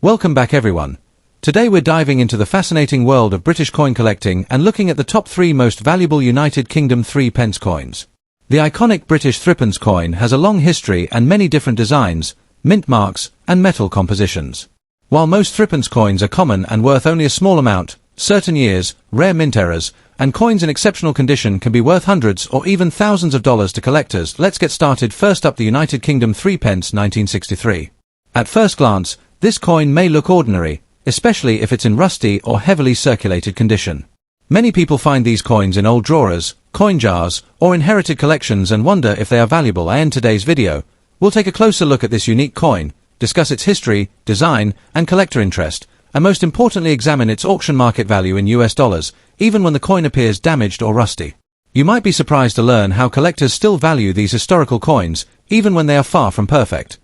Welcome back everyone. Today we're diving into the fascinating world of British coin collecting and looking at the top 3 most valuable United Kingdom 3p coins. The iconic British threepence coin has a long history and many different designs, mint marks, and metal compositions. While most threepence coins are common and worth only a small amount, certain years, rare mint errors, and coins in exceptional condition can be worth hundreds or even thousands of dollars to collectors. Let's get started. First up, the United Kingdom 3p 1963. At first glance, this coin may look ordinary, especially if it's in rusty or heavily circulated condition. Many people find these coins in old drawers, coin jars, or inherited collections and wonder if they are valuable. In today's video, we'll take a closer look at this unique coin, discuss its history, design, and collector interest, and most importantly examine its auction market value in US dollars, even when the coin appears damaged or rusty. You might be surprised to learn how collectors still value these historical coins, even when they are far from perfect.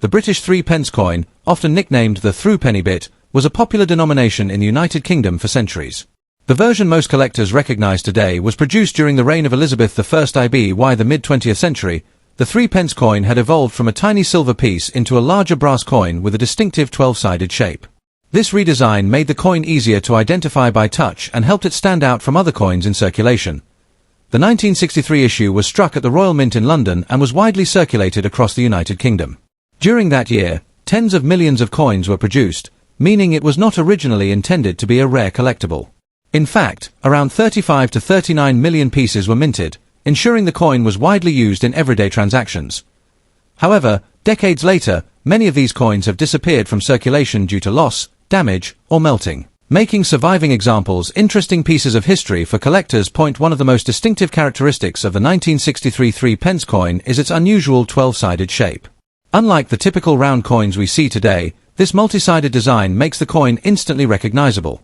The British 3p coin, often nicknamed the threepenny bit, was a popular denomination in the United Kingdom for centuries. The version most collectors recognize today was produced during the reign of Elizabeth I by the mid-20th century. The 3p coin had evolved from a tiny silver piece into a larger brass coin with a distinctive 12-sided shape. This redesign made the coin easier to identify by touch and helped it stand out from other coins in circulation. The 1963 issue was struck at the Royal Mint in London and was widely circulated across the United Kingdom. During that year, tens of millions of coins were produced, meaning it was not originally intended to be a rare collectible. In fact, around 35 to 39 million pieces were minted, ensuring the coin was widely used in everyday transactions. However, decades later, many of these coins have disappeared from circulation due to loss, damage, or melting, making surviving examples interesting pieces of history for collectors. One of the most distinctive characteristics of the 1963 3p coin is its unusual 12-sided shape. Unlike the typical round coins we see today, this multi-sided design makes the coin instantly recognizable.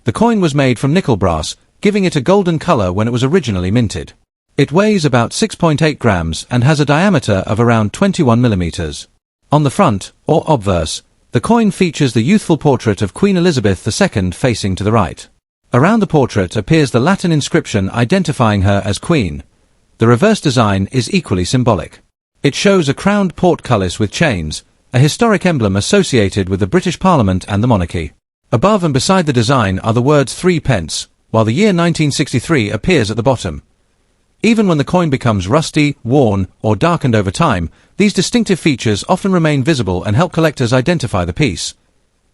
The coin was made from nickel brass, giving it a golden color when it was originally minted. It weighs about 6.8 grams and has a diameter of around 21 millimeters. On the front, or obverse, the coin features the youthful portrait of Queen Elizabeth II facing to the right. Around the portrait appears the Latin inscription identifying her as Queen. The reverse design is equally symbolic. It shows a crowned portcullis with chains, a historic emblem associated with the British Parliament and the monarchy. Above and beside the design are the words 3p, while the year 1963 appears at the bottom. Even when the coin becomes rusty, worn, or darkened over time, these distinctive features often remain visible and help collectors identify the piece.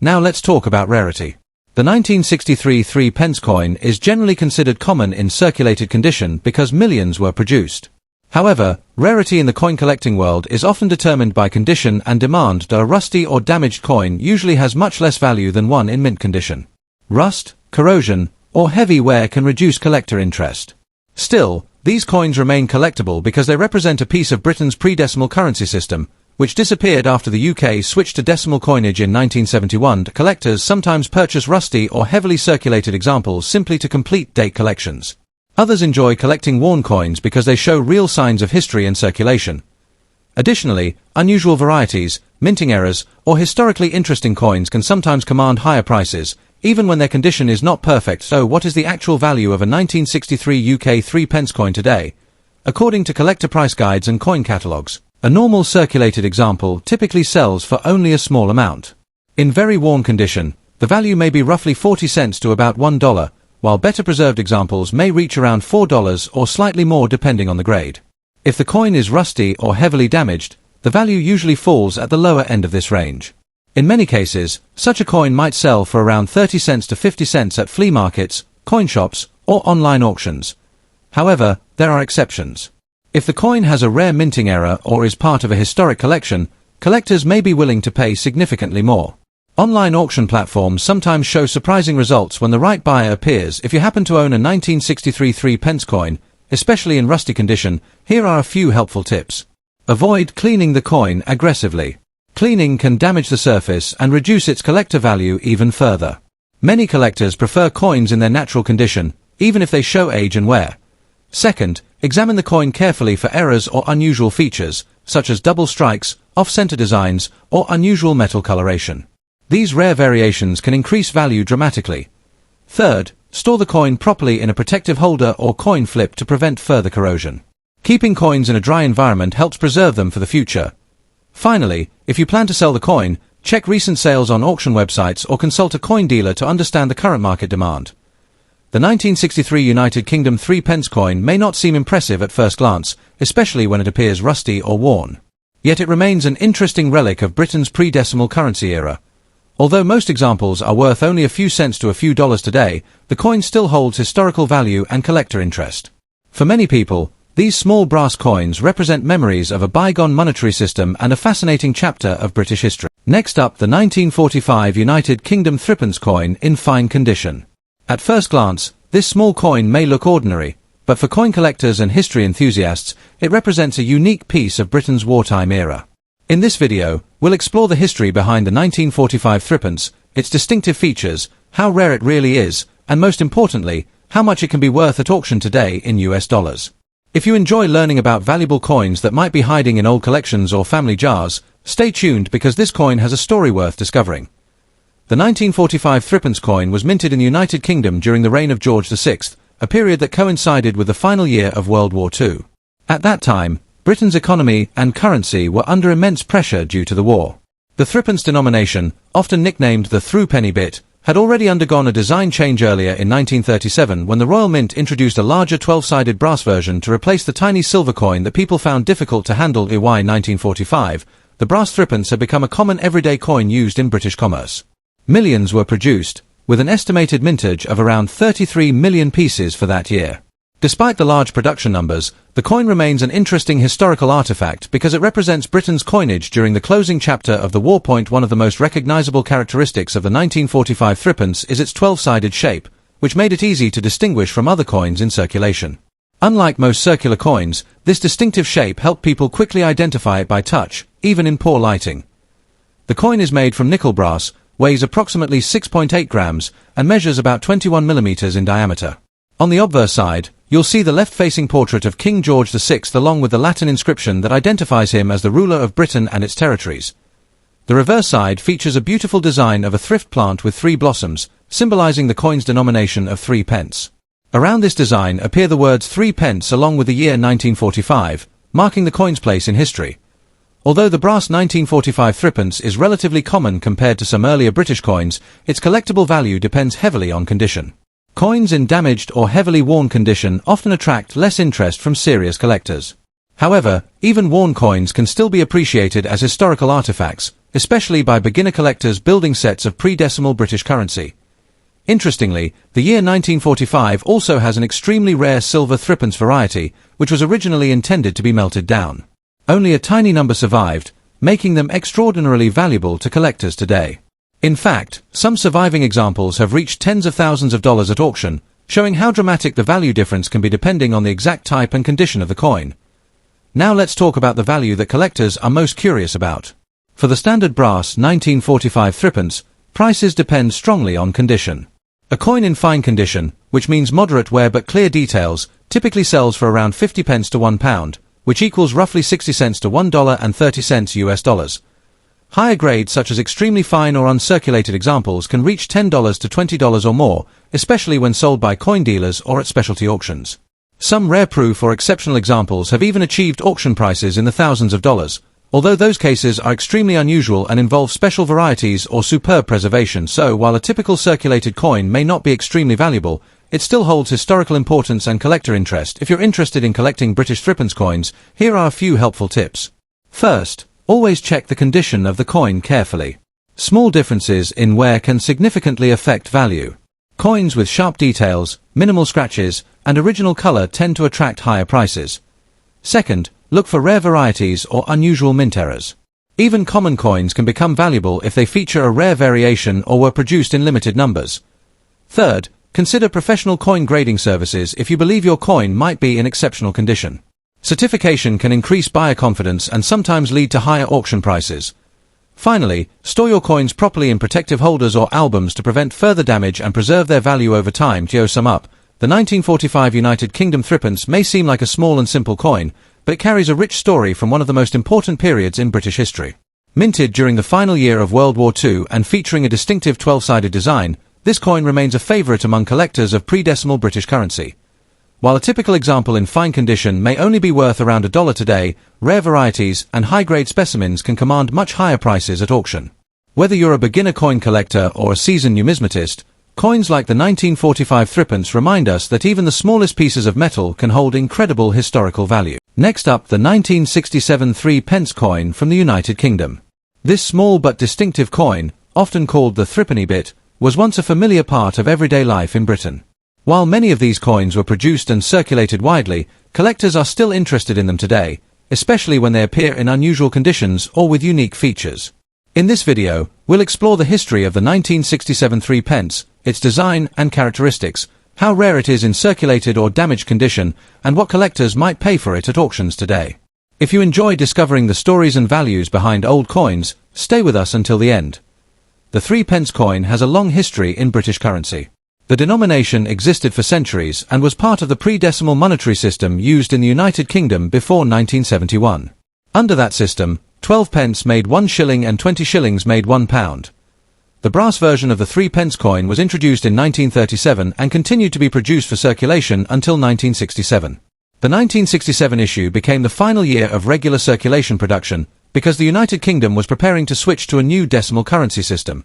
Now let's talk about rarity. The 1963 3p coin is generally considered common in circulated condition because millions were produced. However, rarity in the coin collecting world is often determined by condition and demand. A rusty or damaged coin usually has much less value than one in mint condition. Rust, corrosion, or heavy wear can reduce collector interest. Still, these coins remain collectible because they represent a piece of Britain's pre-decimal currency system, which disappeared after the UK switched to decimal coinage in 1971. Collectors sometimes purchase rusty or heavily circulated examples simply to complete date collections. Others enjoy collecting worn coins because they show real signs of history and circulation. Additionally, unusual varieties, minting errors, or historically interesting coins can sometimes command higher prices, even when their condition is not perfect. So what is the actual value of a 1963 UK 3p coin today? According to collector price guides and coin catalogues, a normal circulated example typically sells for only a small amount. In very worn condition, the value may be roughly 40 cents to about $1, while better preserved examples may reach around $4 or slightly more depending on the grade. If the coin is rusty or heavily damaged, the value usually falls at the lower end of this range. In many cases, such a coin might sell for around 30 cents to 50 cents at flea markets, coin shops, or online auctions. However, there are exceptions. If the coin has a rare minting error or is part of a historic collection, collectors may be willing to pay significantly more. Online auction platforms sometimes show surprising results when the right buyer appears. If you happen to own a 1963 3p coin, especially in rusty condition, here are a few helpful tips. Avoid cleaning the coin aggressively. Cleaning can damage the surface and reduce its collector value even further. Many collectors prefer coins in their natural condition, even if they show age and wear. Second, examine the coin carefully for errors or unusual features, such as double strikes, off-center designs, or unusual metal coloration. These rare variations can increase value dramatically. Third, store the coin properly in a protective holder or coin flip to prevent further corrosion. Keeping coins in a dry environment helps preserve them for the future. Finally, if you plan to sell the coin, Check recent sales on auction websites or consult a coin dealer to understand the current market demand. The 1963 United Kingdom 3p coin may not seem impressive at first glance, especially when it appears rusty or worn. Yet it remains an interesting relic of Britain's pre-decimal currency era. Although most examples are worth only a few cents to a few dollars today, the coin still holds historical value and collector interest. For many people, these small brass coins represent memories of a bygone monetary system and a fascinating chapter of British history. Next up, the 1945 United Kingdom threepence coin in fine condition. At first glance, this small coin may look ordinary, but for coin collectors and history enthusiasts, it represents a unique piece of Britain's wartime era. In this video, we'll explore the history behind the 1945 threepence, its distinctive features, how rare it really is, and most importantly, how much it can be worth at auction today in US dollars. If you enjoy learning about valuable coins that might be hiding in old collections or family jars, stay tuned because this coin has a story worth discovering. The 1945 threepence coin was minted in the United Kingdom during the reign of George VI, a period that coincided with the final year of World War II. At that time, Britain's economy and currency were under immense pressure due to the war. The threepence denomination, often nicknamed the threepenny bit, had already undergone a design change earlier in 1937 when the Royal Mint introduced a larger 12-sided brass version to replace the tiny silver coin that people found difficult to handle. In 1945, the brass threepence had become a common everyday coin used in British commerce. Millions were produced, with an estimated mintage of around 33 million pieces for that year. Despite the large production numbers, the coin remains an interesting historical artifact because it represents Britain's coinage during the closing chapter of the war. One of the most recognizable characteristics of the 1945 threepence is its 12-sided shape, which made it easy to distinguish from other coins in circulation. Unlike most circular coins, this distinctive shape helped people quickly identify it by touch, even in poor lighting. The coin is made from nickel brass, weighs approximately 6.8 grams, and measures about 21 millimeters in diameter. On the obverse side, you'll see the left-facing portrait of King George VI along with the Latin inscription that identifies him as the ruler of Britain and its territories. The reverse side features a beautiful design of a thrift plant with 3 blossoms, symbolizing the coin's denomination of 3p. Around this design appear the words 3p along with the year 1945, marking the coin's place in history. Although the brass 1945 threepence is relatively common compared to some earlier British coins, its collectible value depends heavily on condition. Coins in damaged or heavily worn condition often attract less interest from serious collectors. However, even worn coins can still be appreciated as historical artifacts, especially by beginner collectors building sets of pre-decimal British currency. Interestingly, the year 1945 also has an extremely rare silver threepence variety, which was originally intended to be melted down. Only a tiny number survived, making them extraordinarily valuable to collectors today. In fact, some surviving examples have reached tens of thousands of dollars at auction, showing how dramatic the value difference can be depending on the exact type and condition of the coin. Now let's talk about the value that collectors are most curious about. For the standard brass 1945 threepence, prices depend strongly on condition. A coin in fine condition, which means moderate wear but clear details, typically sells for around 50p to £1, which equals roughly 60 cents to $1.30 US dollars. Higher grades such as extremely fine or uncirculated examples can reach $10 to $20 or more, especially when sold by coin dealers or at specialty auctions. Some rare proof or exceptional examples have even achieved auction prices in the thousands of dollars, although those cases are extremely unusual and involve special varieties or superb preservation. So while a typical circulated coin may not be extremely valuable, it still holds historical importance and collector interest. If you're interested in collecting British threepence coins, here are a few helpful tips. First, always check the condition of the coin carefully. Small differences in wear can significantly affect value. Coins with sharp details, minimal scratches, and original color tend to attract higher prices. Second, look for rare varieties or unusual mint errors. Even common coins can become valuable if they feature a rare variation or were produced in limited numbers. Third, consider professional coin grading services if you believe your coin might be in exceptional condition. Certification can increase buyer confidence and sometimes lead to higher auction prices. Finally, store your coins properly in protective holders or albums to prevent further damage and preserve their value over time. To sum up, the 1945 United Kingdom threepence may seem like a small and simple coin, but it carries a rich story from one of the most important periods in British history. Minted during the final year of World War II and featuring a distinctive 12-sided design, this coin remains a favorite among collectors of pre-decimal British currency. While a typical example in fine condition may only be worth around $1 today, rare varieties and high-grade specimens can command much higher prices at auction. Whether you're a beginner coin collector or a seasoned numismatist, coins like the 1945 threepence remind us that even the smallest pieces of metal can hold incredible historical value. Next up, the 1967 threepence coin from the United Kingdom. This small but distinctive coin, often called the threepenny bit, was once a familiar part of everyday life in Britain. While many of these coins were produced and circulated widely, collectors are still interested in them today, especially when they appear in unusual conditions or with unique features. In this video, we'll explore the history of the 1967 threepence, its design and characteristics, how rare it is in circulated or damaged condition, and what collectors might pay for it at auctions today. If you enjoy discovering the stories and values behind old coins, stay with us until the end. The threepence coin has a long history in British currency. The denomination existed for centuries and was part of the pre-decimal monetary system used in the United Kingdom before 1971. Under that system, 12 pence made 1 shilling and 20 shillings made £1. The brass version of the threepence coin was introduced in 1937 and continued to be produced for circulation until 1967. The 1967 issue became the final year of regular circulation production because the United Kingdom was preparing to switch to a new decimal currency system.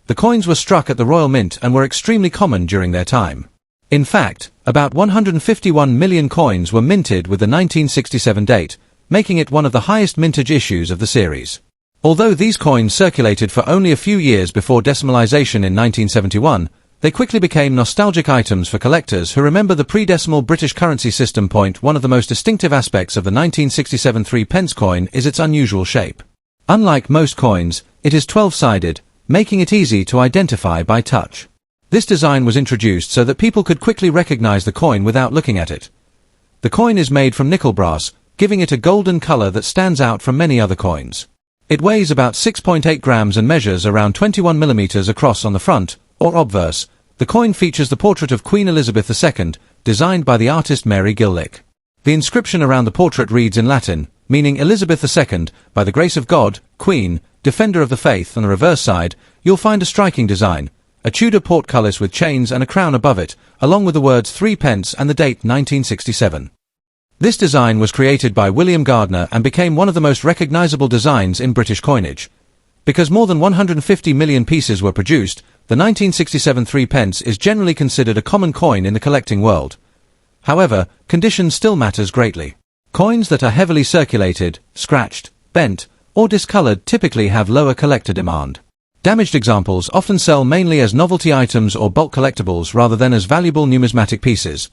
The coins were struck at the Royal Mint and were extremely common during their time. In fact, about 151 million coins were minted with the 1967 date, making it one of the highest mintage issues of the series. Although these coins circulated for only a few years before decimalization in 1971, they quickly became nostalgic items for collectors who remember the pre-decimal British currency system. One of the most distinctive aspects of the 1967 threepence coin is its unusual shape. Unlike most coins, it is 12-sided, making it easy to identify by touch. This design was introduced so that people could quickly recognize the coin without looking at it. The coin is made from nickel brass, giving it a golden color that stands out from many other coins. It weighs about 6.8 grams and measures around 21 millimeters across on the front, or obverse. The coin features the portrait of Queen Elizabeth II, designed by the artist Mary Gillick. The inscription around the portrait reads in Latin, meaning Elizabeth II, by the grace of God, Queen, Defender of the Faith. On the reverse side, you'll find a striking design, a Tudor portcullis with chains and a crown above it, along with the words threepence and the date 1967. This design was created by William Gardner and became one of the most recognizable designs in British coinage. Because more than 150 million pieces were produced, the 1967 threepence is generally considered a common coin in the collecting world. However, condition still matters greatly. Coins that are heavily circulated, scratched, bent, or discolored typically have lower collector demand. Damaged examples often sell mainly as novelty items or bulk collectibles rather than as valuable numismatic pieces.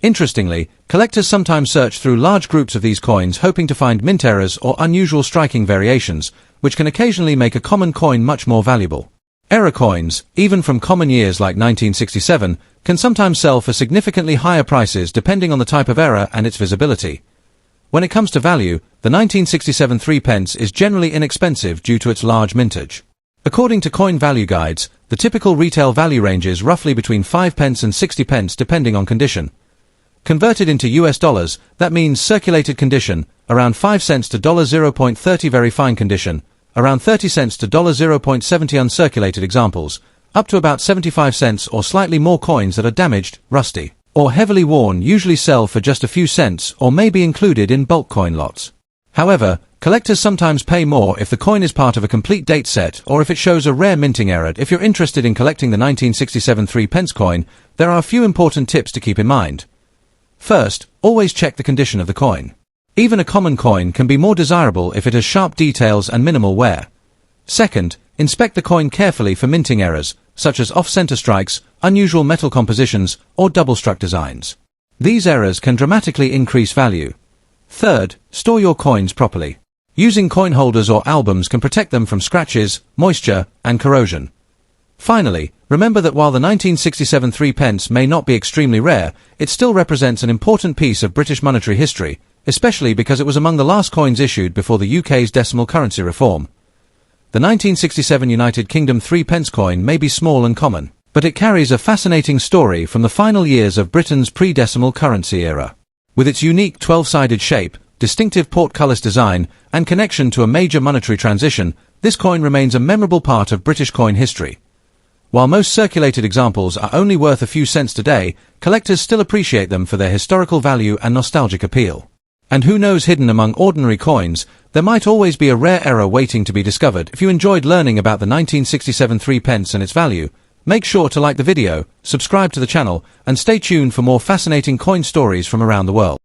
Interestingly, collectors sometimes search through large groups of these coins hoping to find mint errors or unusual striking variations, which can occasionally make a common coin much more valuable. Error coins, even from common years like 1967, can sometimes sell for significantly higher prices depending on the type of error and its visibility. When it comes to value, the 1967 threepence is generally inexpensive due to its large mintage. According to coin value guides, the typical retail value ranges roughly between 5 pence and 60 pence depending on condition. Converted into US dollars, that means circulated condition, around 5 cents to $0.30 very fine condition, around 30 cents to $0.70 uncirculated examples, up to about 75 cents or slightly more coins that are damaged, rusty, or heavily worn usually sell for just a few cents or may be included in bulk coin lots. However, collectors sometimes pay more if the coin is part of a complete date set or if it shows a rare minting error. If you're interested in collecting the 1967 threepence coin, there are a few important tips to keep in mind. First, always check the condition of the coin. Even a common coin can be more desirable if it has sharp details and minimal wear. Second, inspect the coin carefully for minting errors, such as off-center strikes, unusual metal compositions, or double-struck designs. These errors can dramatically increase value. Third, store your coins properly. Using coin holders or albums can protect them from scratches, moisture, and corrosion. Finally, remember that while the 1967 threepence may not be extremely rare, it still represents an important piece of British monetary history, especially because it was among the last coins issued before the UK's decimal currency reform. The 1967 United Kingdom threepence coin may be small and common, but it carries a fascinating story from the final years of Britain's pre-decimal currency era. With its unique 12-sided shape, distinctive portcullis design, and connection to a major monetary transition, this coin remains a memorable part of British coin history. While most circulated examples are only worth a few cents today, collectors still appreciate them for their historical value and nostalgic appeal. And who knows, hidden among ordinary coins, there might always be a rare error waiting to be discovered. If you enjoyed learning about the 1967 threepence and its value, make sure to like the video, subscribe to the channel, and stay tuned for more fascinating coin stories from around the world.